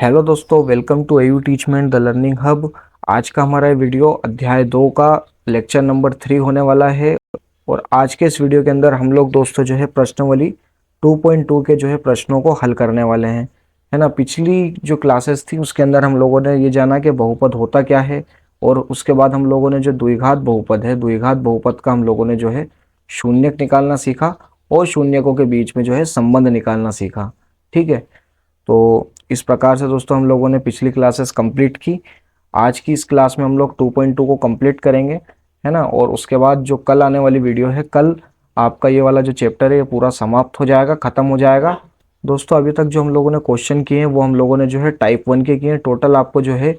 Hello दोस्तों, welcome to AU teachment the learning hub. आज का हमारा वीडियो अध्याय 2 का लेक्चर नंबर 3 होने वाला है। और आज के इस वीडियो के अंदर हम लोग दोस्तों जो है प्रश्नावली 2.2 के जो है प्रश्नों को हल करने वाले हैं, है ना। पिछली जो क्लासेस थी उसके अंदर हम लोगों ने ये जाना कि बहुपद होता क्या है, और उसके बाद हम लोगों ने जो द्विघात बहुपद है, द्विघात बहुपद का हम लोगों ने जो है शून्यक निकालना सीखा और शून्यकों के बीच में जो है संबंध निकालना सीखा। ठीक है, तो इस प्रकार से दोस्तों हम लोगों ने पिछली क्लासेस कंप्लीट की। आज की इस क्लास में हम लोग 2.2 को कंप्लीट करेंगे, है ना। और उसके बाद जो कल आने वाली वीडियो है, कल आपका ये वाला जो चैप्टर है ये पूरा समाप्त हो जाएगा, ख़त्म हो जाएगा। दोस्तों अभी तक जो हम लोगों ने क्वेश्चन किए हैं वो हम लोगों ने जो है टाइप 1 के किए हैं। टोटल आपको जो है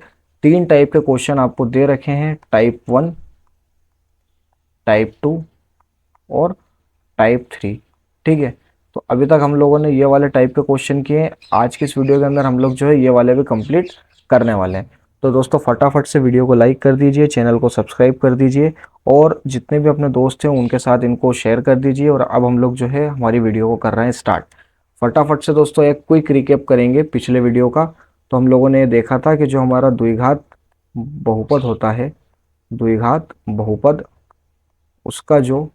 3 टाइप के क्वेश्चन आपको दे रखे हैं, टाइप 1, टाइप 2 और टाइप 3। ठीक है, तो अभी तक हम लोगों ने ये वाले टाइप के क्वेश्चन किए हैं। आज की इस वीडियो के अंदर हम लोग जो है ये वाले भी कंप्लीट करने वाले हैं। तो दोस्तों फटाफट से वीडियो को लाइक कर दीजिए, चैनल को सब्सक्राइब कर दीजिए और जितने भी अपने दोस्त हैं उनके साथ इनको शेयर कर दीजिए। और अब हम लोग जो है हमारी वीडियो को कर रहे हैं स्टार्ट। फटाफट से दोस्तों एक क्विक रिकैप करेंगे पिछले वीडियो का। तो हम लोगों ने देखा था कि जो हमारा द्विघात बहुपद होता है, द्विघात बहुपद, उसका जो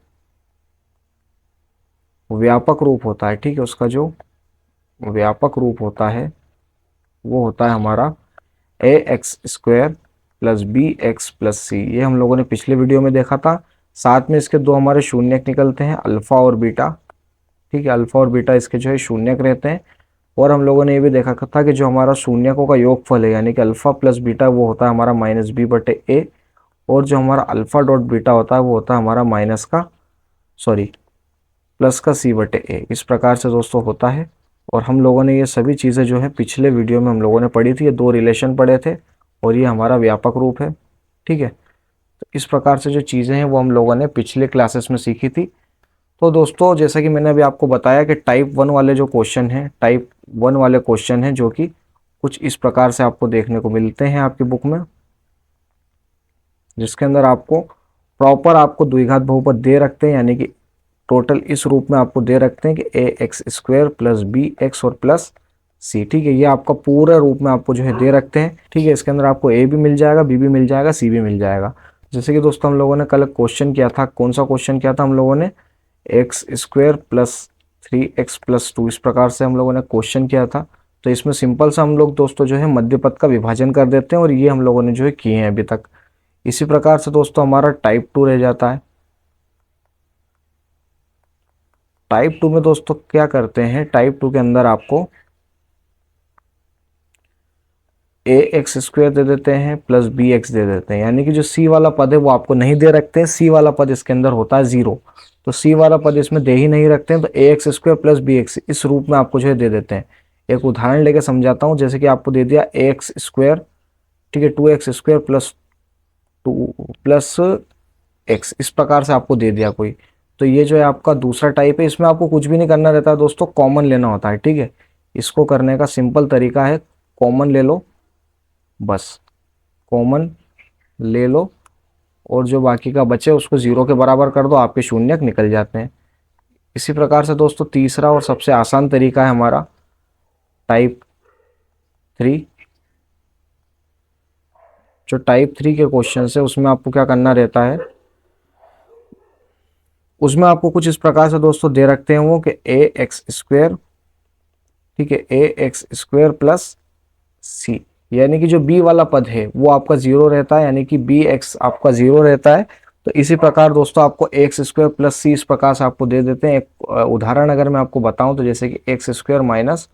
व्यापक रूप होता है, ठीक है, उसका जो व्यापक रूप होता है वो होता है हमारा a x square plus b x plus c. ये हम लोगों ने पिछले वीडियो में देखा था। साथ में इसके दो हमारे शून्यक निकलते हैं, अल्फा और बीटा। ठीक है, अल्फा और बीटा इसके जो है शून्यक रहते हैं। और हम लोगों ने ये भी देखा था कि जो हमारा शून्यकों का योगफल है यानी कि अल्फा प्लस बीटा वो होता है हमारा माइनस बी बटे ए। और जो हमारा अल्फा डॉट बीटा होता है वो होता है हमारा प्लस का सी बटे ए। इस प्रकार से दोस्तों होता है। और हम लोगों ने ये सभी चीज़ें जो है पिछले वीडियो में हम लोगों ने पढ़ी थी। ये दो रिलेशन पढ़े थे और ये हमारा व्यापक रूप है। ठीक है, तो इस प्रकार से जो चीज़ें हैं वो हम लोगों ने पिछले क्लासेस में सीखी थी। तो दोस्तों जैसा कि मैंने अभी आपको बताया कि टाइप 1 वाले जो क्वेश्चन हैं, टाइप 1 वाले क्वेश्चन हैं जो कि कुछ इस प्रकार से आपको देखने को मिलते हैं आपकी बुक में, जिसके अंदर आपको प्रॉपर आपको द्विघात बहुपद दे रखते हैं, यानी कि टोटल इस रूप में आपको दे रखते हैं कि a x square plus b x और प्लस सी। ठीक है, ये आपका पूरा रूप में आपको जो है दे रखते हैं। ठीक है, इसके अंदर आपको ए भी मिल जाएगा, बी भी मिल जाएगा, सी भी मिल जाएगा। जैसे कि दोस्तों हम लोगों ने कल क्वेश्चन किया था, कौन सा क्वेश्चन किया था हम लोगों ने, x square plus 3x plus 2, इस प्रकार से हम लोगों ने क्वेश्चन किया था। तो इसमें सिंपल सा हम लोग दोस्तों जो है मध्य पद का विभाजन कर देते हैं और ये हम लोगों ने जो है किए हैं अभी तक। इसी प्रकार से दोस्तों हमारा टाइप 2 रह जाता है। टाइप 2 में दोस्तों क्या करते हैं, टाइप 2 के अंदर आपको ए एक्स स्क्वायर दे देते हैं प्लस बी एक्स दे देते हैं, यानी कि जो सी वाला पद है वो आपको नहीं दे रखते हैं। सी वाला पद इसके अंदर होता है 0, तो सी वाला पद इसमें दे ही नहीं रखते हैं। तो a x square plus b x इस रूप में आपको जो है दे देते हैं। एक उदाहरण लेके समझाता हूँ। जैसे कि आपको दे दिया ए एक्स स्क्वायर, ठीक है, 2x square plus 2 plus x, इस प्रकार से आपको दे दिया कोई। तो ये जो है आपका दूसरा टाइप है। इसमें आपको कुछ भी नहीं करना रहता है दोस्तों, कॉमन लेना होता है। ठीक है, इसको करने का सिंपल तरीका है, कॉमन ले लो, बस कॉमन ले लो और जो बाकी का बचे उसको 0 के बराबर कर दो, आपके शून्यक निकल जाते हैं। इसी प्रकार से दोस्तों तीसरा और सबसे आसान तरीका है हमारा टाइप 3। जो टाइप 3 के क्वेश्चन है उसमें आपको क्या करना रहता है, उसमें आपको कुछ इस प्रकार से दोस्तों दे रखते हैं वो कि ए एक्स स्क्वायर, ठीक है, ए एक्स स्क्वायर प्लस सी, यानी कि जो बी वाला पद है वो आपका 0 रहता है, यानी कि बी एक्स आपका 0 रहता है। तो इसी प्रकार दोस्तों आपको एक्स स्क्वायर प्लस सी इस प्रकार से आपको दे देते हैं। एक उदाहरण अगर मैं आपको बताऊं तो जैसे कि एक्स स्क्वायर माइनस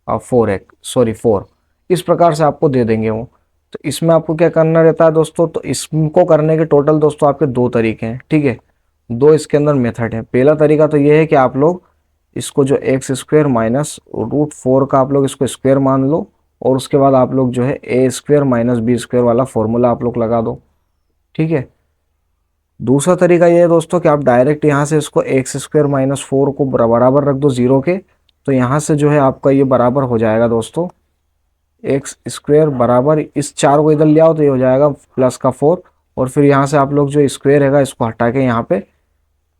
4, इस प्रकार से आपको दे देंगे वो। तो इसमें आपको क्या करना रहता है दोस्तों, तो इसको करने के टोटल दोस्तों आपके दो तरीके हैं। ठीक है, दो इसके अंदर मेथड है। पहला तरीका तो ये है कि आप लोग इसको जो एक्स स्क्वायर माइनस √4 का आप लोग इसको स्क्वायर मान लो और उसके बाद आप लोग जो है ए स्क्वायर माइनस बी स्क्वायर वाला फॉर्मूला आप लोग लगा दो। ठीक है, दूसरा तरीका ये है दोस्तों कि आप डायरेक्ट यहाँ से इसको एक्स स्क्वायर माइनस 4 को बराबर रख दो 0 के। तो यहाँ से जो है आपका ये बराबर हो जाएगा दोस्तों, एक्स स्क्वायर बराबर इस 4 को इधर ले आओ तो ये हो जाएगा प्लस का 4, और फिर यहाँ से आप लोग जो स्क्वायर हैगा इसको हटा के यहाँ पे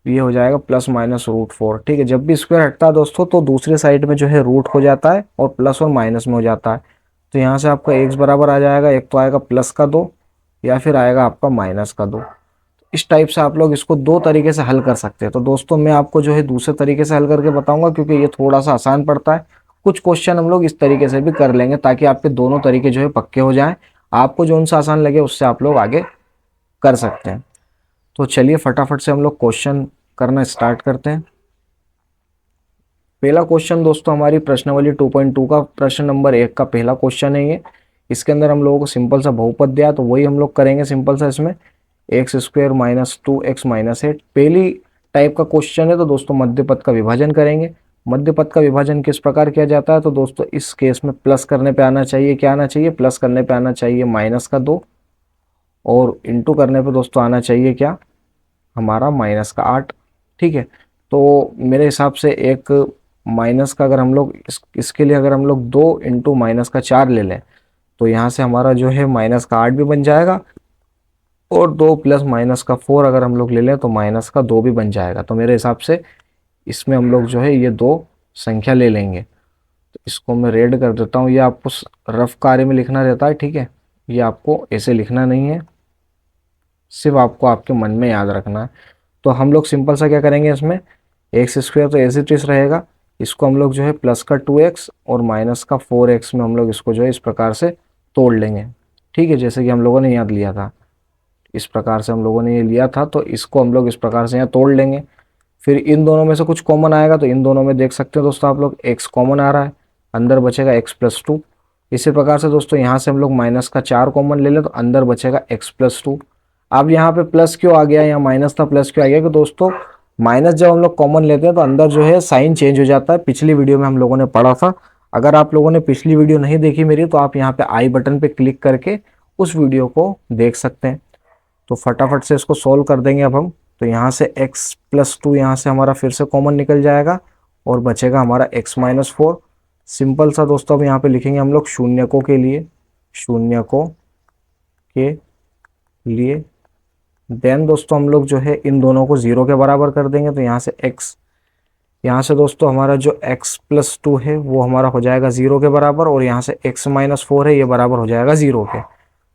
ये हो जाएगा प्लस माइनस √4। ठीक है, जब भी स्क्वायर हटता है दोस्तों तो दूसरे साइड में जो है रूट हो जाता है और प्लस और माइनस में हो जाता है। तो यहाँ से आपका x बराबर आ जाएगा, एक तो आएगा प्लस का 2 या फिर आएगा आपका माइनस का 2। इस टाइप से आप लोग इसको दो तरीके से हल कर सकते हैं। तो दोस्तों मैं आपको जो है दूसरे तरीके से हल करके बताऊंगा, क्योंकि ये थोड़ा सा आसान पड़ता है। कुछ क्वेश्चन हम लोग इस तरीके से भी कर लेंगे ताकि आपके दोनों तरीके जो है पक्के हो जाएं। आपको जो सा आसान लगे उससे आप लोग आगे कर सकते हैं। तो चलिए फटाफट से हम लोग क्वेश्चन करना स्टार्ट करते हैं। पहला क्वेश्चन दोस्तों हमारी प्रश्नावली 2.2 का प्रश्न नंबर 1 का पहला क्वेश्चन है ये। इसके अंदर हम लोगों को सिंपल सा बहुपद दिया, तो वही हम लोग करेंगे सिंपल सा इसमें x square minus 2x minus 8। पहली टाइप का क्वेश्चन है, तो दोस्तों मध्य पद का विभाजन करेंगे। मध्य पद का विभाजन किस प्रकार किया जाता है, तो दोस्तों इस केस में प्लस करने पे आना चाहिए, क्या आना चाहिए, प्लस करने पे आना चाहिए माइनस का 2, और इंटू करने पे दोस्तों आना चाहिए क्या, हमारा माइनस का 8। ठीक है, तो मेरे हिसाब से एक माइनस का अगर हम लोग इसके लिए अगर हम लोग 2 इंटू माइनस का 4 ले लें, तो यहाँ से हमारा जो है माइनस का 8 भी बन जाएगा, और 2 प्लस माइनस का 4 अगर हम लोग ले लें तो माइनस का 2 भी बन जाएगा। तो मेरे हिसाब से इसमें हम लोग जो है ये दो संख्या ले लेंगे। तो इसको मैं रेड कर देता हूँ। ये आपको रफ कार्य में लिखना रहता है, ठीक है, ये आपको ऐसे लिखना नहीं है, सिर्फ आपको आपके मन में याद रखना है। तो हम लोग सिंपल सा क्या करेंगे, इसमें एक्स स्क्वायर तो एज इट इज रहेगा, इसको हम लोग जो है प्लस का 2x और माइनस का 4x में हम लोग इसको जो है इस प्रकार से तोड़ लेंगे। ठीक है, जैसे कि हम लोगों ने याद लिया था, इस प्रकार से हम लोगों ने ये लिया था, तो इसको हम लोग इस प्रकार से यहाँ तोड़ लेंगे। फिर इन दोनों में से कुछ कॉमन आएगा, तो इन दोनों में देख सकते हैं दोस्तों आप लोग x कॉमन आ रहा है, अंदर बचेगा x प्लस 2। इसी प्रकार से दोस्तों यहाँ से हम लोग माइनस का 4 कॉमन ले लें, तो अंदर बचेगा x प्लस 2। अब यहाँ पे प्लस क्यों आ गया, यहाँ माइनस था प्लस क्यों आ गया, कि दोस्तों माइनस जब हम लोग कॉमन लेते हैं तो अंदर जो है साइन चेंज हो जाता है। पिछली वीडियो में हम लोगों ने पढ़ा था, अगर आप लोगों ने पिछली वीडियो नहीं देखी मेरी, तो आप यहाँ पे आई बटन पे क्लिक करके उस वीडियो को देख सकते हैं। तो फटाफट से इसको सोल्व कर देंगे अब हम। तो यहाँ से x प्लस 2 यहाँ से हमारा फिर से कॉमन निकल जाएगा, और बचेगा हमारा x माइनस 4। सिंपल सा दोस्तों अब यहाँ पे लिखेंगे हम लोग शून्यकों के लिए, शून्यकों के लिए। देन दोस्तों हम लोग जो है इन दोनों को 0 के बराबर कर देंगे। तो यहाँ से x, यहाँ से दोस्तों हमारा जो x प्लस 2 है वो हमारा हो जाएगा 0 के बराबर, और यहाँ से x माइनस 4 है ये बराबर हो जाएगा 0 के।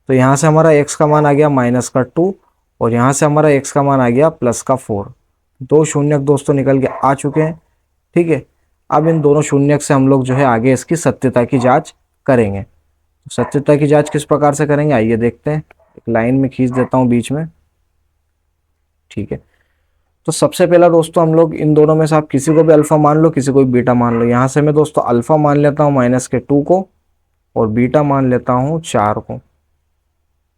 तो यहाँ से हमारा x का मान आ गया माइनस का 2, और यहाँ से हमारा x का मान आ गया प्लस का 4। दो शून्यक दोस्तों निकल के आ चुके हैं। ठीक है, अब इन दोनों शून्यक से हम लोग जो है आगे इसकी सत्यता की जांच करेंगे। तो सत्यता की जांच किस प्रकार से करेंगे आइए देखते हैं। एक लाइन में खींच देता हूँ बीच में। ठीक है, तो सबसे पहला दोस्तों हम लोग इन दोनों में से आप किसी को भी अल्फा मान लो, किसी को भी बीटा मान लो। यहाँ से मैं दोस्तों अल्फा मान लेता हूँ माइनस के 2 को, और बीटा मान लेता हूँ 4 को।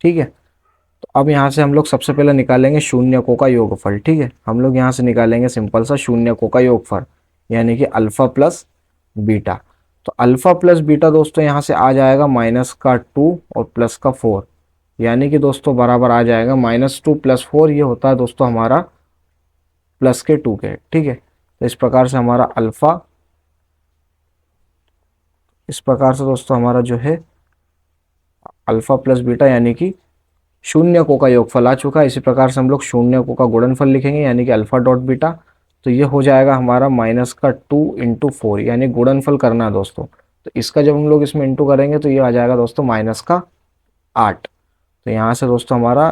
ठीक है, तो अब यहाँ से हम लोग सबसे पहले निकालेंगे शून्यकों का योगफल। ठीक है, हम लोग यहाँ से निकालेंगे सिंपल सा शून्यकों का योगफल, यानी कि अल्फा प्लस बीटा। तो अल्फा प्लस बीटा दोस्तों यहाँ से आ जाएगा माइनस का 2 और प्लस का 4, यानी कि दोस्तों बराबर आ जाएगा -2 + 4, ये होता है दोस्तों हमारा प्लस के 2 के। ठीक है, तो इस प्रकार से हमारा अल्फा, इस प्रकार से दोस्तों हमारा जो है अल्फा प्लस बीटा यानी कि शून्यकों का योगफल आ चुका है। इसी प्रकार से हम लोग शून्यकों का गुणनफल लिखेंगे, यानी कि अल्फा डॉट बीटा। तो ये हो जाएगा हमारा माइनस का 2 × 4, यानी गुणनफल करना है दोस्तों। तो इसका जब हम लोग इसमें इंटू करेंगे तो ये आ जाएगा दोस्तों माइनस का 8। तो यहाँ से दोस्तों हमारा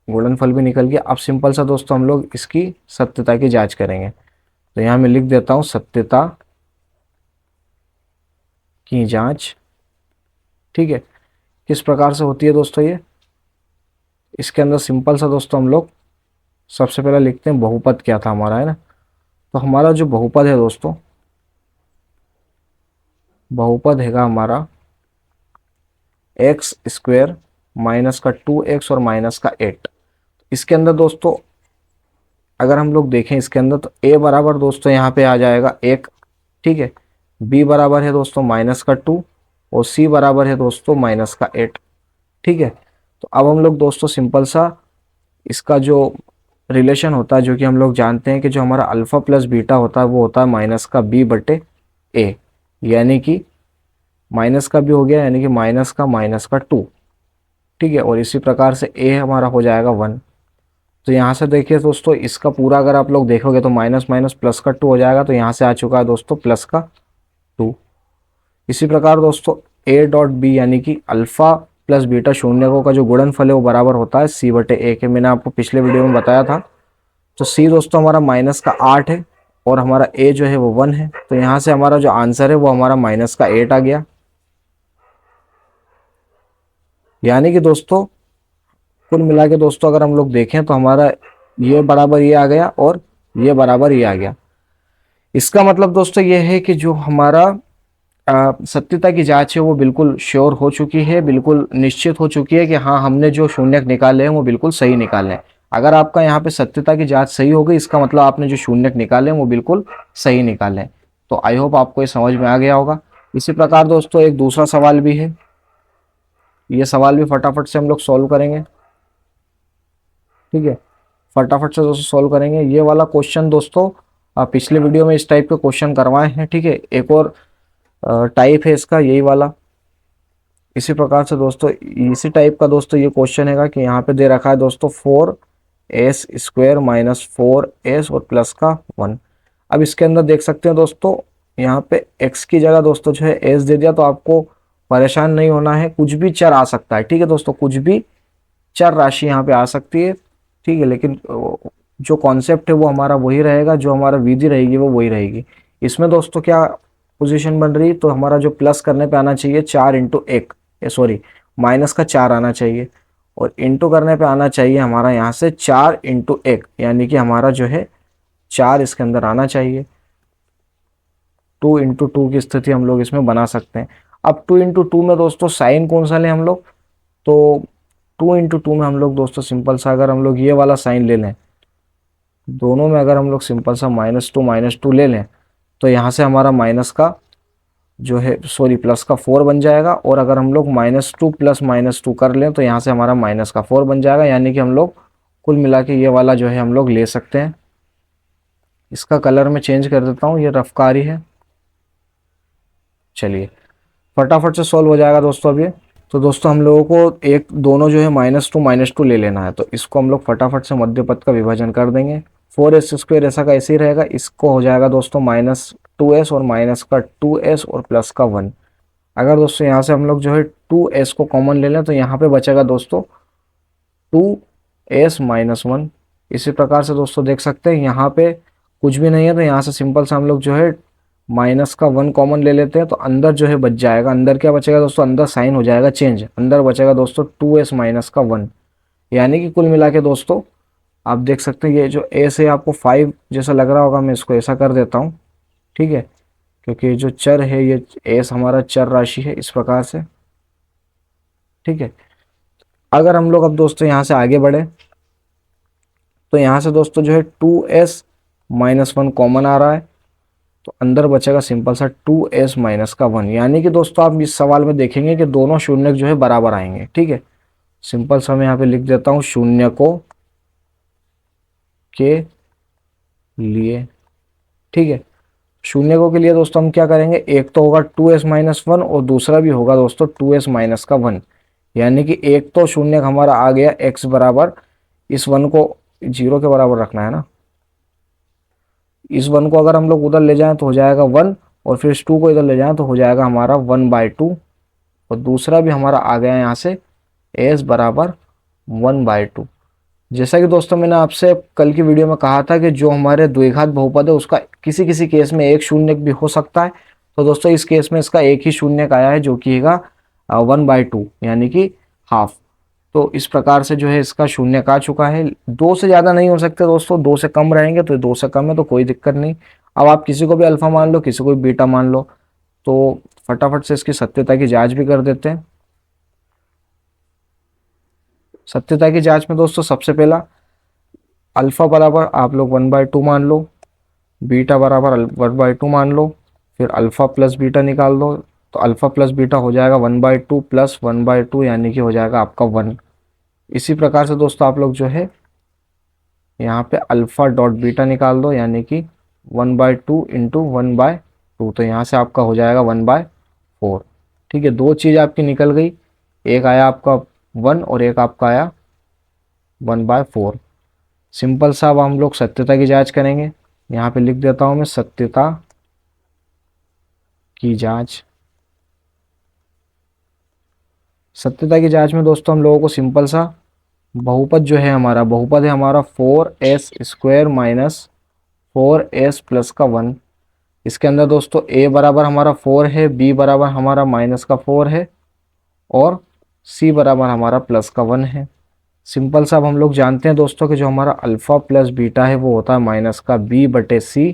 गुणनफल भी निकल गया। अब सिंपल सा दोस्तों हम लोग इसकी सत्यता की जांच करेंगे। तो यहाँ मैं लिख देता हूँ सत्यता की जांच। ठीक है, किस प्रकार से होती है दोस्तों ये, इसके अंदर सिंपल सा दोस्तों हम लोग सबसे पहले लिखते हैं बहुपद क्या था हमारा, है ना। तो हमारा जो बहुपद है दोस्तों, बहुपद हैगा हमारा एक्स स्क्वायर माइनस का 2x और माइनस का 8। इसके अंदर दोस्तों अगर हम लोग देखें इसके अंदर, तो a बराबर दोस्तों यहाँ पे आ जाएगा 1। ठीक है, b बराबर है दोस्तों माइनस का 2, और c बराबर है दोस्तों माइनस का 8। ठीक है, तो अब हम लोग दोस्तों सिंपल सा इसका जो रिलेशन होता है, जो कि हम लोग जानते हैं कि जो हमारा अल्फा प्लस बीटा होता है वो होता है माइनस का b बटे a, यानी कि माइनस का b हो गया, यानी कि माइनस का 2। ठीक है, और इसी प्रकार से a हमारा हो जाएगा 1। तो यहाँ से देखिए दोस्तों इसका पूरा अगर आप लोग देखोगे तो माइनस माइनस प्लस का 2 हो जाएगा। तो यहाँ से आ चुका है दोस्तों प्लस का 2। इसी प्रकार दोस्तों ए डॉट बी यानी कि अल्फा प्लस बीटा शून्यकों का जो गुणनफल है वो बराबर होता है सी बटे ए के। मैंने आपको पिछले वीडियो में बताया था। तो सी दोस्तों हमारा -8 है और हमारा ए जो है वो 1 है। तो यहाँ से हमारा जो आंसर है वो हमारा -8 आ गया। यानी कि दोस्तों कुल मिला के दोस्तों अगर हम लोग देखें तो हमारा ये बराबर ये आ गया और ये बराबर ये आ गया। इसका मतलब दोस्तों ये है कि जो हमारा सत्यता की जांच है वो बिल्कुल श्योर हो चुकी है, बिल्कुल निश्चित हो चुकी है कि हाँ हमने जो शून्यक निकाले हैं वो बिल्कुल सही निकाले हैं। अगर आपका यहाँ पे सत्यता की जांच सही हो गई इसका मतलब आपने जो शून्यक निकाले हैं वो बिल्कुल सही निकाले हैं। तो आई होप आपको ये समझ में आ गया होगा। इसी प्रकार दोस्तों एक दूसरा सवाल भी है, ये सवाल भी फटाफट से हम लोग सॉल्व करेंगे। ठीक है, फटाफट से दोस्तों सॉल्व करेंगे। ये वाला क्वेश्चन दोस्तों पिछले वीडियो में इस टाइप के क्वेश्चन करवाए हैं। ठीक है, एक और टाइप है इसका यही वाला। इसी प्रकार से दोस्तों इसी टाइप का दोस्तों ये क्वेश्चन है कि यहाँ पे दे रखा है दोस्तों 4s स्क्वायर माइनस 4s और प्लस का 1। अब इसके अंदर देख सकते हैं दोस्तों यहाँ पे x की जगह दोस्तों जो है s दे दिया। तो आपको परेशान नहीं होना है, कुछ भी चर आ सकता है। ठीक है दोस्तों, कुछ भी चर राशि यहाँ पे आ सकती है। ठीक है, लेकिन जो कॉन्सेप्ट है वो हमारा वही रहेगा, जो हमारा विधि रहेगी वो वही रहेगी। इसमें दोस्तों क्या पोजीशन बन रही, तो हमारा जो प्लस करने पे आना चाहिए 4 × 1, सॉरी -4 आना चाहिए और इंटू करने पे आना चाहिए हमारा यहाँ से 4 × 1 यानी कि हमारा जो है 4 इसके अंदर आना चाहिए। 2 × 2 की स्थिति हम लोग इसमें बना सकते हैं। अब 2 × 2 में दोस्तों साइन कौन सा लें हम लोग, तो 2 × 2 में हम लोग दोस्तों सिंपल सा अगर हम लोग ये वाला साइन ले लें, दोनों में अगर हम लोग सिंपल सा -2 ले लें तो यहाँ से हमारा माइनस का जो है सॉरी प्लस का 4 बन जाएगा। और अगर हम लोग -2 प्लस -2 कर लें तो यहाँ से हमारा माइनस का 4 बन जाएगा। यानी कि हम लोग कुल मिला के ये वाला जो है हम लोग ले सकते हैं। इसका कलर मैं चेंज कर देता हूँ, ये रफकारी है। चलिए फटाफट से सॉल्व हो जाएगा दोस्तों अब ये। तो दोस्तों हम लोगों को एक दोनों जो है -2 ले लेना है। तो इसको हम लोग फटाफट से मध्य पद का विभाजन कर देंगे। 4s स्क्वायर ऐसा का ऐसे ही रहेगा, इसको हो जाएगा दोस्तों -2s और माइनस का 2s और प्लस का 1। अगर दोस्तों यहाँ से हम लोग जो है 2s को कॉमन ले लें तो यहाँ पे बचेगा दोस्तों 2s-1। इसी प्रकार से दोस्तों देख सकते हैं यहाँ पे कुछ भी नहीं है तो यहाँ से सिंपल से हम लोग जो है माइनस का 1 कॉमन ले लेते हैं। तो अंदर जो है बच जाएगा, अंदर क्या बचेगा दोस्तों, अंदर साइन हो जाएगा चेंज, अंदर बचेगा दोस्तों 2s-1। यानी कि कुल मिला के दोस्तों आप देख सकते हैं ये जो s है आपको 5 जैसा लग रहा होगा, मैं इसको ऐसा कर देता हूँ। ठीक है, क्योंकि जो चर है ये s हमारा चर राशि है इस प्रकार से। ठीक है, अगर हम लोग अब दोस्तों यहाँ से आगे बढ़े तो यहाँ से दोस्तों जो है 2s-1 कॉमन आ रहा है तो अंदर बचेगा सिंपल सा 2s-1। यानी कि दोस्तों आप इस सवाल में देखेंगे कि दोनों शून्यक जो है बराबर आएंगे। ठीक है, सिंपल सा मैं यहाँ पे लिख देता हूँ शून्यकों के लिए। ठीक है, शून्यकों के लिए दोस्तों हम क्या करेंगे, एक तो होगा 2s-1 और दूसरा भी होगा दोस्तों 2s-1। यानी कि एक तो शून्यक हमारा आ गया x बराबर, इस 1 को 0 के बराबर रखना है ना, इस 1 को अगर हम लोग उधर ले जाएं तो हो जाएगा 1 और फिर इस 2 को इधर ले जाएं तो हो जाएगा हमारा 1/2। और दूसरा भी हमारा आ गया यहाँ से s बराबर 1/2। जैसा कि दोस्तों मैंने आपसे कल की वीडियो में कहा था कि जो हमारे द्विघात बहुपद है उसका किसी किसी केस में एक शून्यक भी हो सकता है। तो दोस्तों इस केस में इसका एक ही शून्यक आया है जो कि है 1/2 यानी कि हाफ। तो इस प्रकार से जो है इसका शून्यक आ चुका है। 2 से ज़्यादा नहीं हो सकते दोस्तों, 2 से कम रहेंगे तो 2 से कम है तो कोई दिक्कत नहीं। अब आप किसी को भी अल्फा मान लो, किसी को भी बीटा मान लो। तो फटाफट से इसकी सत्यता की जाँच भी कर देते हैं। सत्यता की जाँच में दोस्तों सबसे पहला अल्फा बराबर आप लोग 1/2 मान लो, बीटा बराबर 1/2 मान लो, फिर अल्फा प्लस बीटा निकाल दो। तो अल्फा प्लस बीटा हो जाएगा 1/2 प्लस 1/2 यानी कि हो जाएगा आपका 1। इसी प्रकार से दोस्तों आप लोग जो है यहाँ पे अल्फा डॉट बीटा निकाल दो यानी कि 1/2 इंटू 1/2। तो यहाँ से आपका हो जाएगा 1/4। ठीक है, दो चीज़ आपकी निकल गई, एक आया आपका 1 और एक आपका आया 1/4। सिंपल सा अब हम लोग सत्यता की जांच करेंगे। यहाँ पे लिख देता हूँ मैं सत्यता की जांच। सत्यता की जांच में दोस्तों हम लोगों को सिंपल सा बहुपद जो है हमारा, बहुपद है हमारा 4s² माइनस 4s प्लस का 1। इसके अंदर दोस्तों a बराबर हमारा 4 है, b बराबर हमारा माइनस का 4 है और c बराबर हमारा प्लस का 1 है। सिंपल सा अब हम लोग जानते हैं दोस्तों कि जो हमारा अल्फा प्लस बीटा है वो होता है माइनस का b बटे c,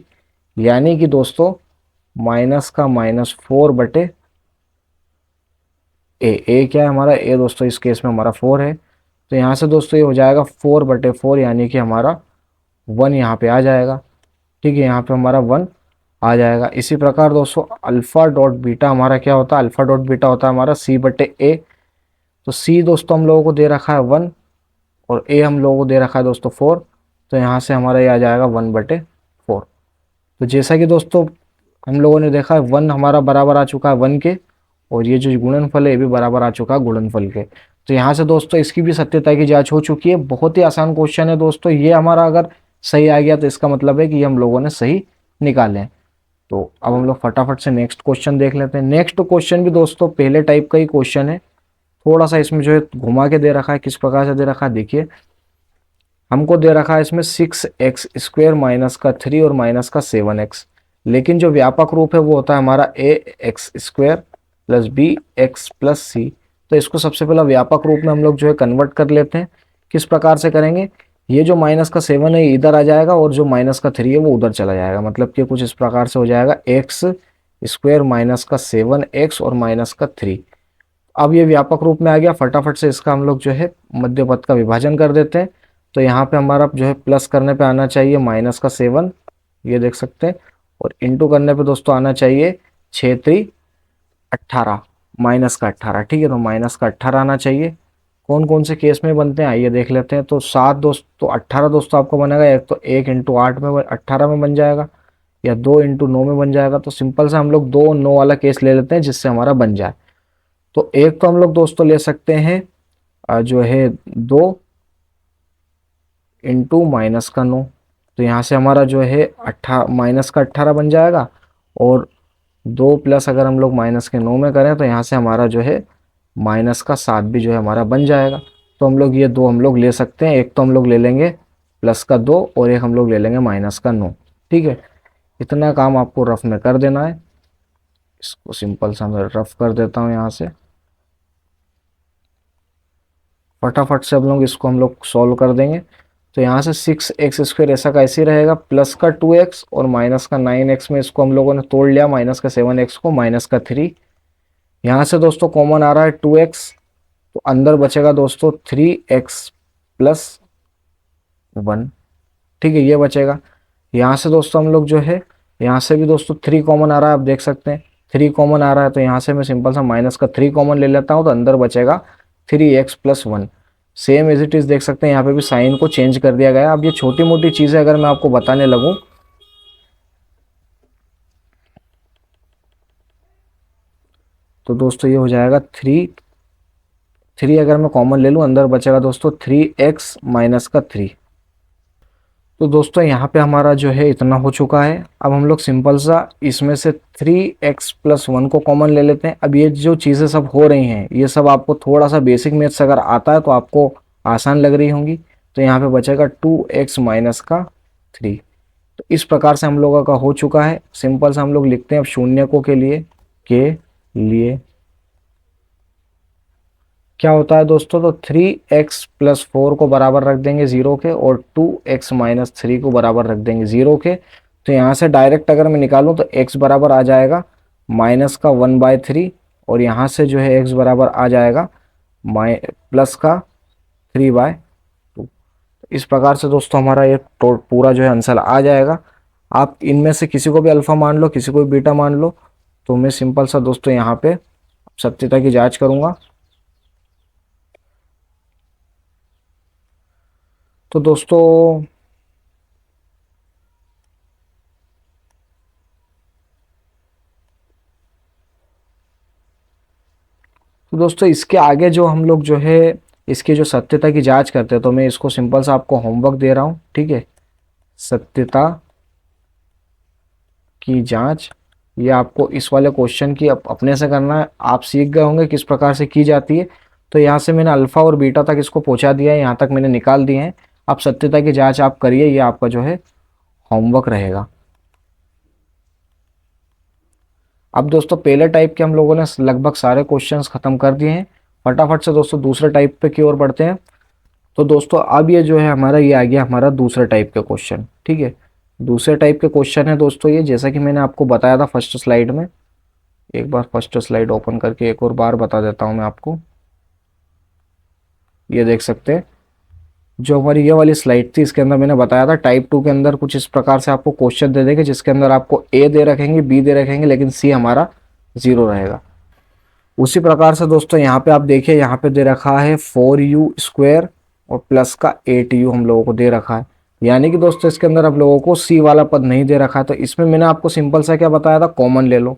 यानी कि दोस्तों माइनस का -4 बटे ए क्या है हमारा, ए दोस्तों इस केस में हमारा 4 है, तो यहाँ से दोस्तों ये हो जाएगा 4/4, यानी कि हमारा 1 यहाँ पे आ जाएगा। ठीक है, यहाँ पे हमारा 1 आ जाएगा। इसी प्रकार दोस्तों अल्फा डॉट बीटा हमारा क्या होता है, अल्फा डॉट बीटा होता है हमारा c/a। तो c दोस्तों हम लोगों को दे रखा है 1 और a हम लोगों को दे रखा है दोस्तों 4, तो यहाँ से हमारा ये आ जाएगा 1/4। तो जैसा कि दोस्तों हम लोगों ने देखा है 1 हमारा बराबर आ चुका है 1 के, और ये जो गुणनफल है ये भी बराबर आ चुका है गुणनफल के। तो यहाँ से दोस्तों इसकी भी सत्यता की जांच हो चुकी है। बहुत ही आसान क्वेश्चन है दोस्तों, ये हमारा अगर सही आ गया तो इसका मतलब है कि ये हम लोगों ने सही निकाले हैं। तो अब हम लोग फटाफट से नेक्स्ट क्वेश्चन देख लेते हैं। नेक्स्ट क्वेश्चन भी दोस्तों पहले टाइप का ही क्वेश्चन है, थोड़ा सा इसमें जो है घुमा के दे रखा है। किस प्रकार से दे रखा है देखिए, हमको दे रखा है इसमें 6x² माइनस का 3 और माइनस का 7x, लेकिन जो व्यापक रूप है वो होता है हमारा ax² प्लस bx प्लस सी। तो इसको सबसे पहला व्यापक रूप में हम लोग जो है कन्वर्ट कर लेते हैं। किस प्रकार से करेंगे, ये जो माइनस का 7 है इधर आ जाएगा और जो माइनस का 3 है वो उधर चला जाएगा, मतलब कि कुछ इस प्रकार से हो जाएगा x² माइनस का 7x और माइनस का 3। अब ये व्यापक रूप में आ गया, फटाफट से इसका हम लोग जो है मध्य पद का विभाजन कर देते हैं। तो यहाँ पे हमारा जो है प्लस करने पे आना चाहिए माइनस का 7, ये देख सकते हैं, और इंटू करने पे दोस्तों आना चाहिए 6×3 18, माइनस का 18। ठीक है, तो माइनस का 18 आना चाहिए। कौन कौन से केस में बनते हैं आइए देख लेते हैं। तो 7 दोस्तों 18 दोस्तों आपको बनेगा, एक तो 1 × 8 में 18 में बन जाएगा, या 2 × 9 में बन जाएगा। तो सिंपल से हम लोग 2 9 वाला केस ले लेते हैं जिससे हमारा बन जाए। तो एक तो हम लोग दोस्तों ले सकते हैं जो है 2 इंटू माइनस का 9, तो यहाँ से हमारा जो है माइनस का 18 बन जाएगा, और 2 प्लस अगर हम लोग माइनस के 9 में करें तो यहाँ से हमारा जो है माइनस का 7 भी जो है हमारा बन जाएगा। तो हम लोग ये 2 हम लोग ले सकते हैं, एक तो हम लोग ले लेंगे प्लस का 2 और एक हम लोग ले लेंगे माइनस का 9। ठीक है, इतना काम आपको रफ में कर देना है। इसको सिंपल सा मैं रफ कर देता हूँ यहाँ से, फटाफट से हम लोग सॉल्व कर देंगे। तो यहाँ से 6x² ऐसा का ऐसे रहेगा, प्लस का 2x और माइनस का 9x में इसको हम लोगों ने तोड़ लिया, माइनस का 7x को, माइनस का 3। यहाँ से दोस्तों कॉमन आ रहा है 2x, तो अंदर बचेगा दोस्तों 3x प्लस 1। ठीक है, ये बचेगा। यहाँ से दोस्तों हम लोग जो है, यहाँ से भी दोस्तों 3 कॉमन आ रहा है, आप देख सकते हैं 3 कॉमन आ रहा है। तो यहाँ से मैं सिंपल सा माइनस का 3 कॉमन ले लेता हूँ, तो अंदर बचेगा 3x plus 1। Same as it is देख सकते हैं, यहाँ पे भी साइन को चेंज कर दिया गया। अब ये छोटी मोटी चीज़ें अगर मैं आपको बताने लगूँ तो दोस्तों ये हो जाएगा 3 अगर मैं कॉमन ले लूँ अंदर बचेगा दोस्तों 3x माइनस का 3। तो दोस्तों यहाँ पे हमारा जो है इतना हो चुका है। अब हम लोग सिंपल सा इसमें से 3x प्लस 1 को कॉमन ले लेते हैं। अब ये जो चीज़ें सब हो रही हैं ये सब आपको थोड़ा सा बेसिक मैथ्स अगर आता है तो आपको आसान लग रही होंगी। तो यहाँ पे बचेगा 2x माइनस का 3। तो इस प्रकार से हम लोगों का हो चुका है। सिंपल सा हम लोग लिखते हैं अब शून्यकों के लिए क्या होता है दोस्तों, तो 3x प्लस 4 को बराबर रख देंगे 0 के, और 2x माइनस 3 को बराबर रख देंगे 0 के। तो यहाँ से डायरेक्ट अगर मैं निकालूं तो x बराबर आ जाएगा माइनस का 1/3, और यहाँ से जो है x बराबर आ जाएगा प्लस का 3/2। इस प्रकार से दोस्तों हमारा ये पूरा जो है आंसर आ जाएगा। आप इनमें से किसी को भी अल्फा मान लो, किसी को भी बीटा मान लो। तो मैं सिंपल सा दोस्तों यहाँ पे सत्यता की जाँच करूँगा। तो दोस्तों इसके आगे जो हम लोग जो है इसकी जो सत्यता की जांच करते हैं, तो मैं इसको सिंपल सा आपको होमवर्क दे रहा हूँ। ठीक है, सत्यता की जांच, ये आपको इस वाले क्वेश्चन की अपने से करना है। आप सीख गए होंगे किस प्रकार से की जाती है। तो यहाँ से मैंने अल्फा और बीटा तक इसको पहुँचा दिया है, यहाँ तक मैंने निकाल दिए हैं। अब सत्यता की जांच आप करिए, ये आपका जो है होमवर्क रहेगा। अब दोस्तों पहले टाइप के हम लोगों ने लगभग सारे क्वेश्चंस खत्म कर दिए हैं। फटाफट से दोस्तों दूसरे टाइप पे की ओर बढ़ते हैं। तो दोस्तों अब ये जो है हमारा, ये आ गया हमारा दूसरे टाइप के क्वेश्चन। ठीक है, दूसरे टाइप के क्वेश्चन है दोस्तों ये, जैसा कि मैंने आपको बताया था फर्स्ट स्लाइड में। एक बार फर्स्ट स्लाइड ओपन करके एक और बार बता देता हूं मैं आपको। ये देख सकते हैं, जो हमारी ये वाली स्लाइड थी इसके अंदर मैंने बताया था टाइप 2 के अंदर कुछ इस प्रकार से आपको क्वेश्चन दे देंगे, जिसके अंदर आपको ए दे रखेंगे, बी दे रखेंगे, लेकिन सी हमारा 0 रहेगा। उसी प्रकार से दोस्तों यहाँ पे आप देखिए, यहाँ पे दे रखा है 4u² और प्लस का 8u हम लोगों को दे रखा है। यानी कि दोस्तों इसके अंदर आप लोगों को सी वाला पद नहीं दे रखा है, तो इसमें मैंने आपको सिंपल सा क्या बताया था, कॉमन ले लो।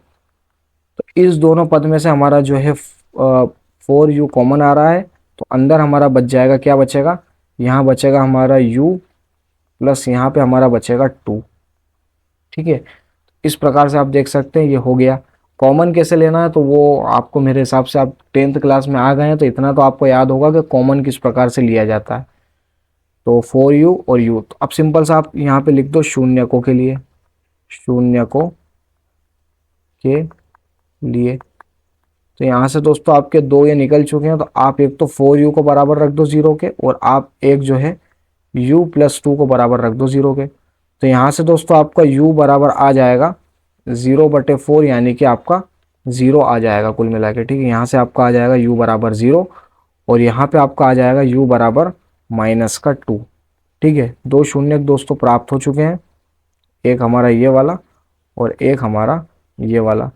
तो इस दोनों पद में से हमारा जो है 4u कॉमन आ रहा है, तो अंदर हमारा बच जाएगा, क्या बचेगा, यहाँ बचेगा हमारा u प्लस यहाँ पे हमारा बचेगा 2। ठीक है, इस प्रकार से आप देख सकते हैं ये हो गया। कॉमन कैसे लेना है तो वो आपको, मेरे हिसाब से आप 10th क्लास में आ गए हैं, तो इतना तो आपको याद होगा कि कॉमन किस प्रकार से लिया जाता है। तो 4u और u, तो अब सिंपल सा आप यहाँ पे लिख दो शून्यकों के लिए, शून्यकों के लिए। तो यहाँ से दोस्तों आपके दो ये निकल चुके हैं, तो आप एक तो 4u को बराबर रख दो 0 के, और आप एक जो है u प्लस 2 को बराबर रख दो 0 के। तो यहाँ से दोस्तों आपका u बराबर आ जाएगा 0/4, यानी कि आपका 0 आ जाएगा कुल मिला के। ठीक है, यहाँ से आपका आ जाएगा u बराबर 0, और यहाँ पे आपका आ जाएगा u बराबर -2। ठीक है, दो शून्य दोस्तों प्राप्त हो चुके हैं, एक हमारा ये वाला और एक हमारा ये वाला।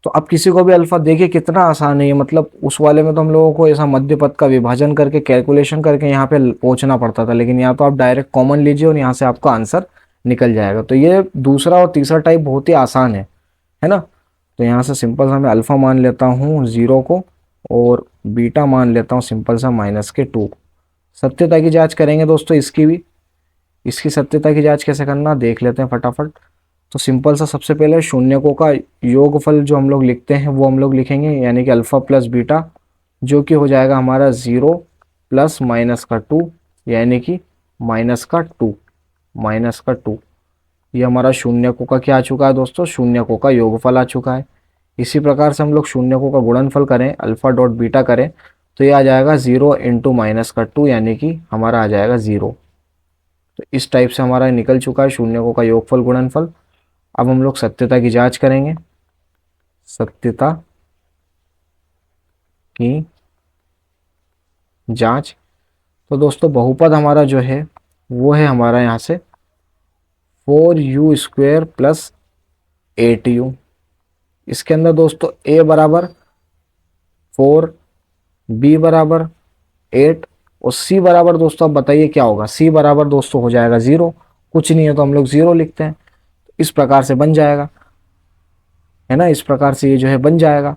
तो अब किसी को भी अल्फा, देखिए कितना आसान है ये, मतलब उस वाले में तो हम लोगों को ऐसा मध्य पद का विभाजन करके कैलकुलेशन करके यहाँ पे पहुंचना पड़ता था, लेकिन यहाँ तो आप डायरेक्ट कॉमन लीजिए और यहाँ से आपका आंसर निकल जाएगा। तो ये दूसरा और तीसरा टाइप बहुत ही आसान है ना। तो यहाँ से सिंपल सा मैं अल्फा मान लेता हूँ 0 को, और बीटा मान लेता हूँ सिंपल सा -2। सत्यता की जाँच करेंगे दोस्तों इसकी भी। इसकी सत्यता की जाँच कैसे करना देख लेते हैं फटाफट। तो सिंपल सा सबसे पहले शून्यकों का योगफल जो हम लोग लिखते हैं वो हम लोग लिखेंगे, यानी कि अल्फा प्लस बीटा, जो कि हो जाएगा हमारा 0 प्लस -2, यानी कि -2, -2। ये हमारा शून्यकों का क्या आ चुका है दोस्तों, शून्यकों का योगफल आ चुका है। इसी प्रकार से हम लोग शून्यकों का गुणनफल करें, अल्फा डॉट बीटा करें, तो ये आ जाएगा 0 इंटू -2, यानी कि हमारा आ जाएगा 0। तो इस टाइप से हमारा निकल चुका है शून्यकों का योगफल गुणनफल। अब हम लोग सत्यता की जांच करेंगे, सत्यता की जांच। तो दोस्तों बहुपद हमारा जो है वो है हमारा यहाँ से 4u² प्लस 8u। इसके अंदर दोस्तों a बराबर 4, b बराबर 8 और c बराबर दोस्तों अब बताइए क्या होगा, c बराबर दोस्तों हो जाएगा 0। कुछ नहीं है तो हम लोग 0 लिखते हैं, इस प्रकार से बन जाएगा, है ना। इस प्रकार से ये जो है बन जाएगा।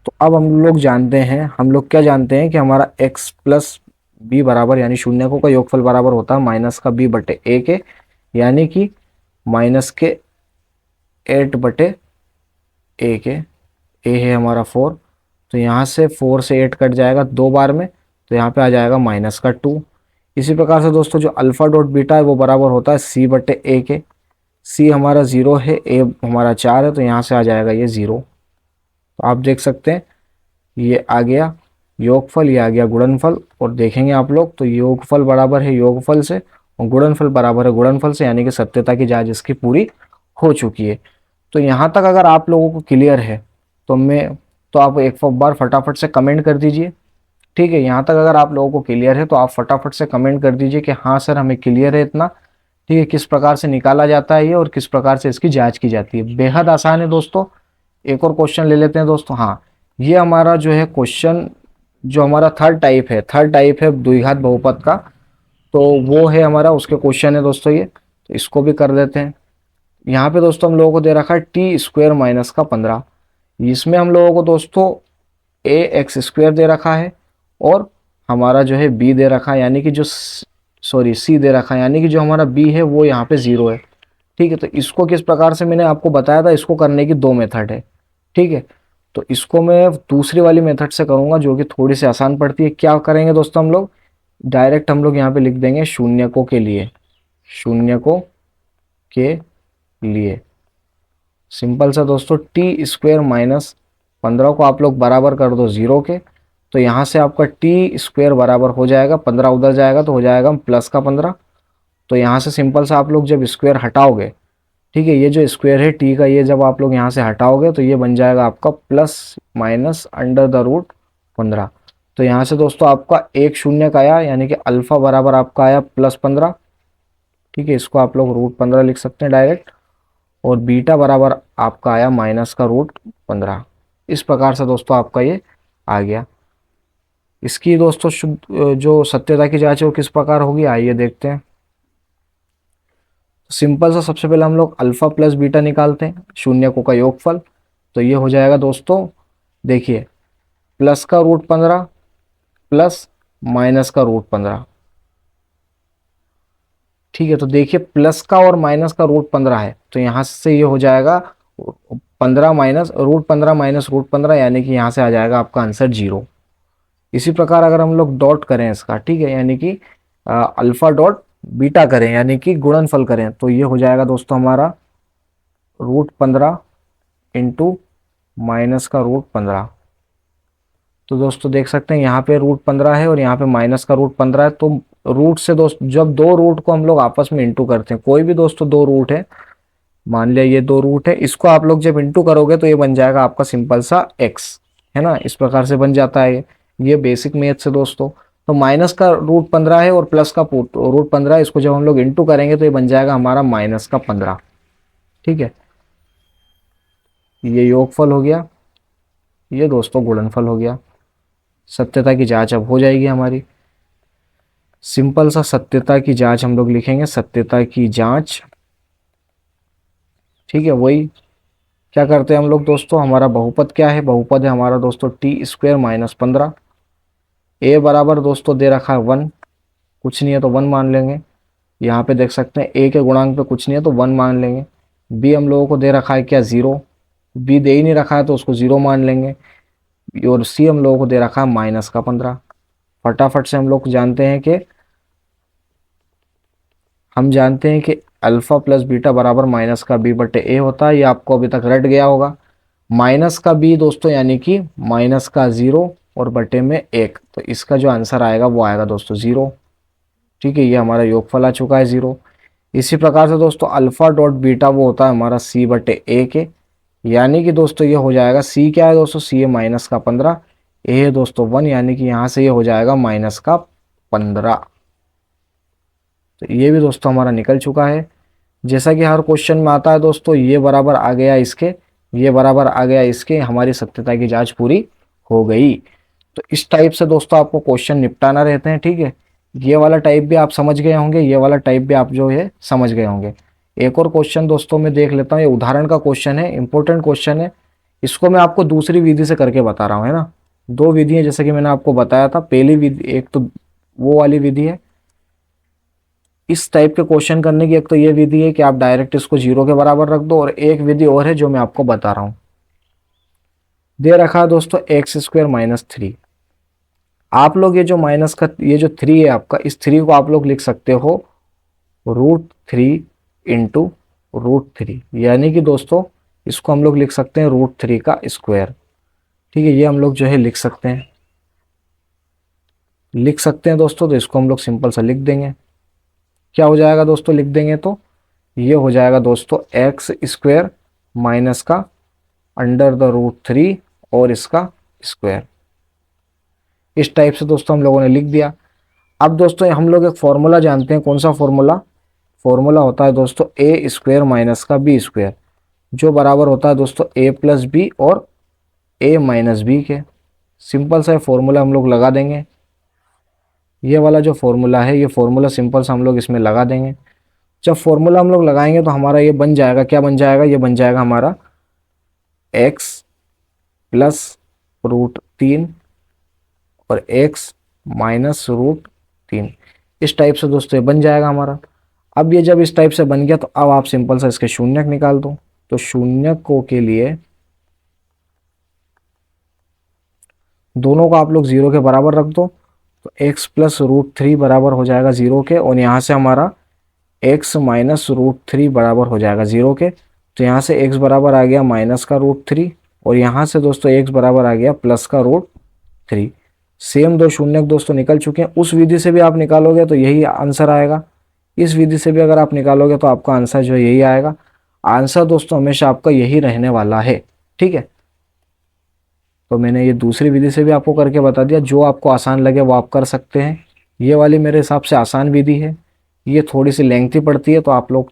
तो अब हम लोग जानते हैं, हम लोग क्या जानते हैं कि हमारा x प्लस बी बराबर, यानी शून्यकों का योगफल बराबर होता है -b/a के, यानी कि -8/a के। a है हमारा 4, तो यहाँ से 4 से 8 कट जाएगा 2 बार में, तो यहाँ पे आ जाएगा -2। इसी प्रकार से दोस्तों जो अल्फा डॉट बीटा है वो बराबर होता है c/a के। c हमारा 0 है, a हमारा 4 है, तो यहाँ से आ जाएगा ये 0। तो आप देख सकते हैं ये आ गया योगफल, ये आ गया गुणनफल। और देखेंगे आप लोग तो योगफल बराबर है योगफल से और गुणनफल बराबर है गुणनफल से, यानी कि सत्यता की जांच इसकी पूरी हो चुकी है। तो यहाँ तक अगर आप लोगों को क्लियर है तो आप एक बार फटाफट से कमेंट कर दीजिए। ठीक है, यहाँ तक अगर आप लोगों को क्लियर है तो आप फटाफट से कमेंट कर दीजिए कि हाँ सर हमें क्लियर है इतना। ठीक है, किस प्रकार से निकाला जाता है ये और किस प्रकार से इसकी जांच की जाती है, बेहद आसान है दोस्तों। एक और क्वेश्चन ले लेते हैं दोस्तों। हाँ, ये हमारा जो है क्वेश्चन, जो हमारा थर्ड टाइप है द्विघात बहुपद का, तो वो है हमारा, उसके क्वेश्चन है दोस्तों ये। तो इसको भी कर देते हैं। यहाँ पे दोस्तों हम लोगों को दे रखा है t² - 15। इसमें हम लोगों को दोस्तों ax² दे रखा है और हमारा जो है b दे रखा है, यानी कि c दे रखा है, यानी कि जो हमारा b है वो यहाँ पे 0 है। ठीक है, तो इसको किस प्रकार से मैंने आपको बताया था, इसको करने की दो मेथड है। ठीक है, तो इसको मैं दूसरी वाली मेथड से करूंगा जो कि थोड़ी सी आसान पड़ती है। क्या करेंगे दोस्तों, हम लोग डायरेक्ट हम लोग यहाँ पे लिख देंगे शून्यकों के लिए, शून्यकों के लिए सिंपल सा दोस्तों, टी स्क्वायर माइनस 15 को आप लोग बराबर कर दो 0 के, तो यहाँ से आपका टी स्क्वायर बराबर हो जाएगा 15, उधर जाएगा तो हो जाएगा प्लस का 15। तो यहाँ से सिंपल सा आप लोग जब स्क्वायर हटाओगे, ठीक है, ये जो स्क्वायर है टी का, ये जब आप लोग यहाँ से हटाओगे तो ये बन जाएगा आपका plus minus under the root 15। तो यहाँ से दोस्तों आपका एक शून्य का आया, यानी कि अल्फा बराबर आपका आया +15। ठीक है, इसको आप लोग √15 लिख सकते हैं डायरेक्ट। और बीटा बराबर आपका आया माइनस का √15। इस प्रकार से दोस्तों आपका ये आ गया। इसकी दोस्तों शुद्ध जो सत्यता की जांच है वो किस प्रकार होगी, आइए देखते हैं। सिंपल सा सबसे पहले हम लोग अल्फा प्लस बीटा निकालते हैं, शून्यकों का योगफल। तो ये हो जाएगा दोस्तों, देखिए, प्लस का √15 प्लस माइनस का √15। ठीक है, तो देखिए प्लस का और माइनस का √15 है, तो यहाँ से ये हो जाएगा 15 माइनस √15 माइनस √15, यानी कि यहाँ से आ जाएगा आपका आंसर 0। इसी प्रकार अगर हम लोग डॉट करें इसका, ठीक है, यानी कि अल्फा डॉट बीटा करें, यानी कि गुणनफल करें, तो ये हो जाएगा दोस्तों हमारा √15 इंटू माइनस का √15। तो दोस्तों देख सकते हैं यहाँ पे √15 है और यहाँ पे माइनस का √15 है। तो रूट से दोस्त, जब दो रूट को हम लोग आपस में इंटू करते हैं, कोई भी दोस्तों दो रूट है, मान लिया ये दो रूट है, इसको आप लोग जब इंटू करोगे तो ये बन जाएगा आपका सिंपल सा x, है ना, इस प्रकार से बन जाता है ये बेसिक मैथ से दोस्तों। तो माइनस का √15 है और प्लस का √15, इसको जब हम लोग इंटू करेंगे तो ये बन जाएगा हमारा माइनस का 15। ठीक है, ये योगफल हो गया, ये दोस्तों गुणनफल हो गया। सत्यता की जांच अब हो जाएगी हमारी। सिंपल सा सत्यता की जांच हम लोग लिखेंगे, सत्यता की जांच। ठीक है, वही क्या करते हैं हम लोग दोस्तों, हमारा बहुपद क्या है, बहुपद है हमारा दोस्तों टी स्क्वायर माइनस 15। ए बराबर दोस्तों दे रखा है 1, कुछ नहीं है तो 1 मान लेंगे। यहाँ पे देख सकते हैं ए के गुणांक पे कुछ नहीं है तो 1 मान लेंगे। बी हम लोगों को दे रखा है क्या, 0, बी दे ही नहीं रखा है तो उसको 0 मान लेंगे। और सी हम लोगों को दे रखा है माइनस का 15। फटाफट से हम जानते हैं कि अल्फा प्लस बीटा बराबर माइनस का बी बटे ए होता है, ये आपको अभी तक रट गया होगा। माइनस का बी दोस्तों यानी कि माइनस का 0 और बटे में 1, तो इसका जो आंसर आएगा वो आएगा दोस्तों 0। ठीक है, ये हमारा योगफल आ चुका है 0। इसी प्रकार से दोस्तों अल्फा डॉट बीटा वो होता है हमारा सी बटे ए के, यानी कि दोस्तों ये हो जाएगा, सी क्या है दोस्तों, सी है माइनस का 15, ए है दोस्तों 1, यानी कि यहाँ से ये हो जाएगा माइनस का 15। तो ये भी दोस्तों हमारा निकल चुका है। जैसा कि हर क्वेश्चन में आता है दोस्तों, ये बराबर आ गया इसके, ये बराबर आ गया इसके, हमारी सत्यता की जांच पूरी हो गई। तो इस टाइप से दोस्तों आपको क्वेश्चन निपटाना रहते हैं। ठीक है, ये वाला टाइप भी आप समझ गए होंगे, ये वाला टाइप भी आप जो है समझ गए होंगे। एक और क्वेश्चन दोस्तों मैं देख लेता हूँ, ये उदाहरण का क्वेश्चन है, इंपॉर्टेंट क्वेश्चन है। इसको मैं आपको दूसरी विधि से करके बता रहा हूँ, है ना। दो विधि है जैसे कि मैंने आपको बताया था, पहली विधि एक तो वो वाली विधि है, इस टाइप के क्वेश्चन करने की एक तो ये विधि है कि आप डायरेक्ट इसको 0 के बराबर रख दो, और एक विधि और है जो मैं आपको बता रहा हूं। दे रखा है दोस्तों x² - 3। आप लोग ये जो माइनस का ये जो 3 है आपका, इस 3 को आप लोग लिख सकते हो √3 इंटू √3, यानी कि दोस्तों इसको हम लोग लिख सकते हैं √3 का स्क्वायर। ठीक है, ये हम लोग जो है लिख सकते हैं, दोस्तों। तो इसको हम लोग सिंपल सा लिख देंगे, क्या हो जाएगा दोस्तों, लिख देंगे तो ये हो जाएगा दोस्तों x² माइनस का अंडर द √3 और इसका स्क्वायर। इस टाइप से दोस्तों हम लोगों ने लिख दिया। अब दोस्तों हम लोग एक फॉर्मूला जानते हैं, कौन सा फॉर्मूला, फॉर्मूला होता है दोस्तों a² माइनस का b², जो बराबर होता है दोस्तों a प्लस बी और a माइनस बी के। सिंपल सा फॉर्मूला हम लोग लगा देंगे, ये वाला जो फॉर्मूला है, ये फॉर्मूला सिंपल सा हम लोग इसमें लगा देंगे। जब फॉर्मूला हम लोग लगाएंगे तो हमारा ये बन जाएगा, क्या बन जाएगा, ये बन जाएगा हमारा x प्लस √3 और x माइनस √3। इस टाइप से दोस्तों ये बन जाएगा हमारा। अब ये जब इस टाइप से बन गया तो अब आप सिंपल सा इसके शून्यक निकाल दो। तो शून्यकों के लिए दोनों को आप लोग 0 के बराबर रख दो, तो x प्लस रूट थ्री बराबर हो जाएगा 0 के, और यहाँ से हमारा x माइनस रूट थ्री बराबर हो जाएगा 0 के। तो यहाँ से x बराबर आ गया माइनस का रूट थ्री, और यहाँ से दोस्तों x बराबर आ गया प्लस का रूट थ्री। सेम दो शून्य दोस्तों निकल चुके हैं। उस विधि से भी आप निकालोगे तो यही आंसर आएगा, इस विधि से भी अगर आप निकालोगे तो आपका आंसर जो है यही आएगा। आंसर दोस्तों हमेशा आपका यही रहने वाला है, ठीक है। तो मैंने ये दूसरी विधि से भी आपको करके बता दिया, जो आपको आसान लगे वो आप कर सकते हैं। ये वाली मेरे हिसाब से आसान विधि है, ये थोड़ी सी लेंथी पड़ती है तो आप लोग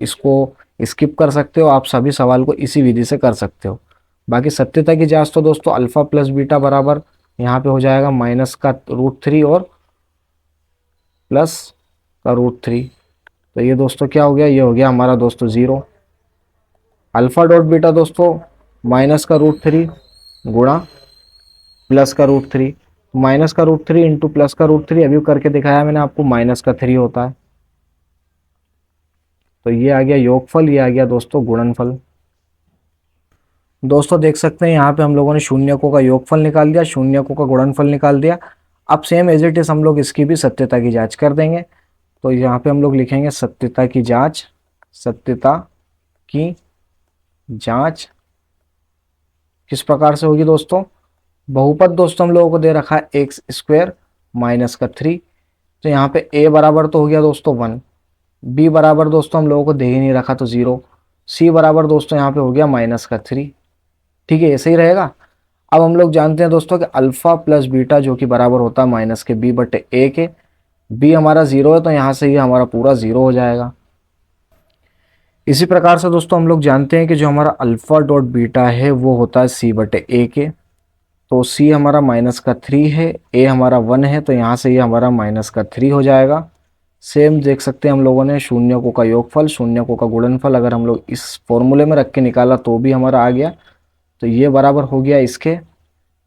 इसको स्किप कर सकते हो, आप सभी सवाल को इसी विधि से कर सकते हो। बाकी सत्यता की जांच तो दोस्तों अल्फा प्लस बीटा बराबर यहाँ पे हो जाएगा माइनस का रूट थ्री और प्लस का रूट थ्री। तो ये दोस्तों क्या हो गया, ये हो गया हमारा दोस्तों 0। अल्फा डॉट बीटा दोस्तों माइनस का रूट थ्री गुणा प्लस का रूट थ्री, माइनस का रूट थ्री इंटू प्लस का रूट थ्री, अभी करके दिखाया मैंने आपको, माइनस का थ्री होता है। तो ये आ गया योगफल, ये आ गया दोस्तों गुणनफल। दोस्तों देख सकते हैं यहाँ पे हम लोगों ने शून्यकों का योगफल निकाल दिया, शून्यकों का गुणनफल निकाल दिया। अब सेम एज इट इज हम लोग इसकी भी सत्यता की जांच कर देंगे। तो यहाँ पे हम लोग लिखेंगे सत्यता की जांच, सत्यता की जांच किस प्रकार से होगी दोस्तों। बहुपद दोस्तों हम लोगों को दे रखा है एक्स स्क्वायर माइनस का थ्री, तो यहाँ पे a बराबर तो हो गया दोस्तों 1, b बराबर दोस्तों हम लोगों को दे ही नहीं रखा तो 0, c बराबर दोस्तों यहाँ पे हो गया माइनस का थ्री, ठीक है, ऐसे ही रहेगा। अब हम लोग जानते हैं दोस्तों कि अल्फा प्लस बीटा जो कि बराबर होता है माइनस के b बटे a के, b हमारा 0 है तो यहाँ से ये हमारा पूरा 0 हो जाएगा। इसी प्रकार से दोस्तों हम लोग जानते हैं कि जो हमारा अल्फा डॉट बीटा है वो होता है c बटे a के, तो c हमारा माइनस का थ्री है, a हमारा 1 है, तो यहाँ से ये हमारा माइनस का थ्री हो जाएगा। सेम देख सकते हैं हम लोगों ने शून्यकों का योगफल, शून्यकों का गुणनफल अगर हम लोग इस फॉर्मूले में रख के निकाला तो भी हमारा आ गया। तो ये बराबर हो गया इसके,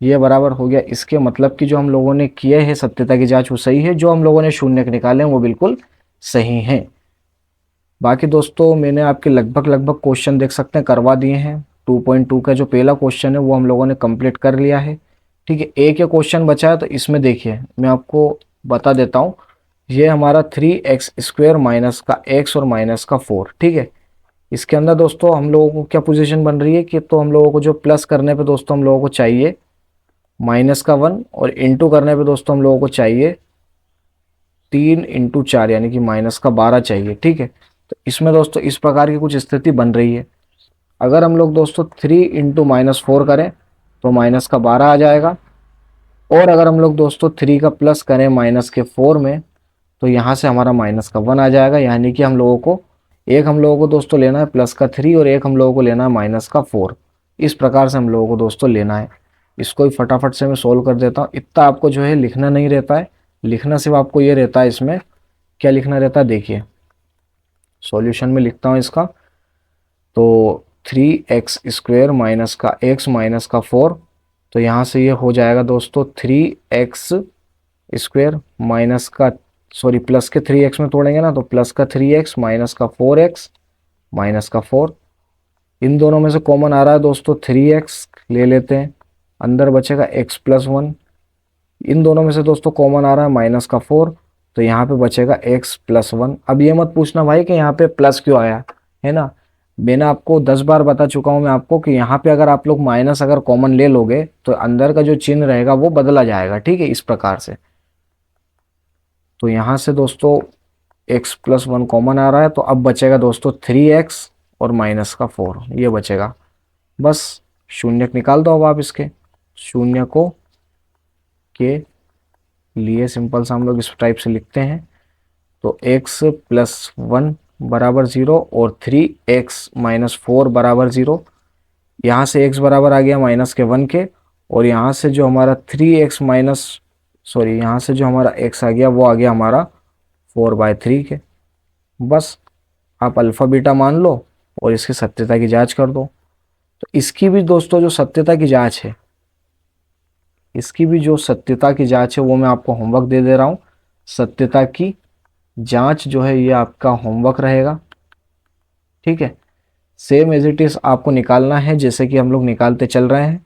ये बराबर हो गया इसके, मतलब कि जो हम लोगों ने किए हैं सत्यता की जांच वो सही है, जो हम लोगों ने शून्यक निकाले हैं वो बिल्कुल सही हैं। बाकी दोस्तों मैंने आपके लगभग लगभग क्वेश्चन देख सकते हैं करवा दिए हैं। 2.2 का जो पहला क्वेश्चन है वो हम लोगों ने कंप्लीट कर लिया है, ठीक है। एक ये क्वेश्चन बचा है, तो इसमें देखिए मैं आपको बता देता हूँ। ये हमारा 3x स्क्वायर माइनस का x और माइनस का 4, ठीक है। इसके अंदर दोस्तों हम लोगों को क्या पोजीशन बन रही है कि तो हम लोगों को जो प्लस करने पे दोस्तों हम लोगों को चाहिए माइनस का 1, और इंटू करने पे दोस्तों हम लोगों को चाहिए 3 इंटू 4 यानी कि माइनस का 12 चाहिए, ठीक है। तो इसमें दोस्तों इस प्रकार की कुछ स्थिति बन रही है। अगर हम लोग दोस्तों 3 इंटू माइनस 4 करें तो माइनस का 12 आ जाएगा, और अगर हम लोग दोस्तों 3 का प्लस करें माइनस के 4 में तो यहाँ से हमारा माइनस का 1 आ जाएगा। यानी कि हम लोगों को एक हम लोगों को दोस्तों लेना है प्लस का 3 और एक हम लोगों को लेना है माइनस का 4। इस प्रकार से हम लोगों को दोस्तों लेना है। इसको ही फटाफट से मैं सोल्व कर देता हूँ। इतना आपको जो है लिखना नहीं रहता है, लिखना सिर्फ आपको ये रहता है, इसमें क्या लिखना रहता है देखिए, सॉल्यूशन में लिखता हूँ इसका। तो 3x स्क्वायर माइनस का x माइनस का 4, तो यहाँ से ये हो जाएगा दोस्तों 3x स्क्वायर माइनस का, सॉरी प्लस के 3x में तोड़ेंगे ना तो प्लस का 3x माइनस का 4x माइनस का 4। इन दोनों में से कॉमन आ रहा है दोस्तों 3x, ले लेते हैं, अंदर बचेगा x प्लस 1। इन दोनों में से दोस्तों कॉमन आ रहा है माइनस का 4, तो यहाँ पे बचेगा x प्लस 1। अब ये मत पूछना भाई कि यहाँ पे प्लस क्यों आया, है ना। मैंने आपको 10 बार बता चुका हूँ मैं आपको कि यहाँ पे अगर आप लोग माइनस अगर कॉमन ले लोगे तो अंदर का जो चिन्ह रहेगा वो बदला जाएगा, ठीक है, इस प्रकार से। तो यहाँ से दोस्तों x प्लस 1 कॉमन आ रहा है, तो अब बचेगा दोस्तों 3x और माइनस का 4, ये बचेगा। बस शून्यक निकाल दो अब आप इसके, शून्यकों के लिए सिंपल सा हम लोग इस टाइप से लिखते हैं। तो x प्लस 1 बराबर 0 और 3x माइनस 4 बराबर 0। यहाँ से x बराबर आ गया माइनस के 1 के, और यहाँ से जो हमारा 3x माइनस, सॉरी यहाँ से जो हमारा x आ गया वो आ गया हमारा 4/3 के। बस आप अल्फ़ा बीटा मान लो और इसकी सत्यता की जांच कर दो। तो इसकी भी दोस्तों जो सत्यता की जांच है, इसकी भी जो सत्यता की जांच है वो मैं आपको होमवर्क दे दे रहा हूँ। सत्यता की जांच जो है ये आपका होमवर्क रहेगा, ठीक है। सेम एज इट इज आपको निकालना है जैसे कि हम लोग निकालते चल रहे हैं।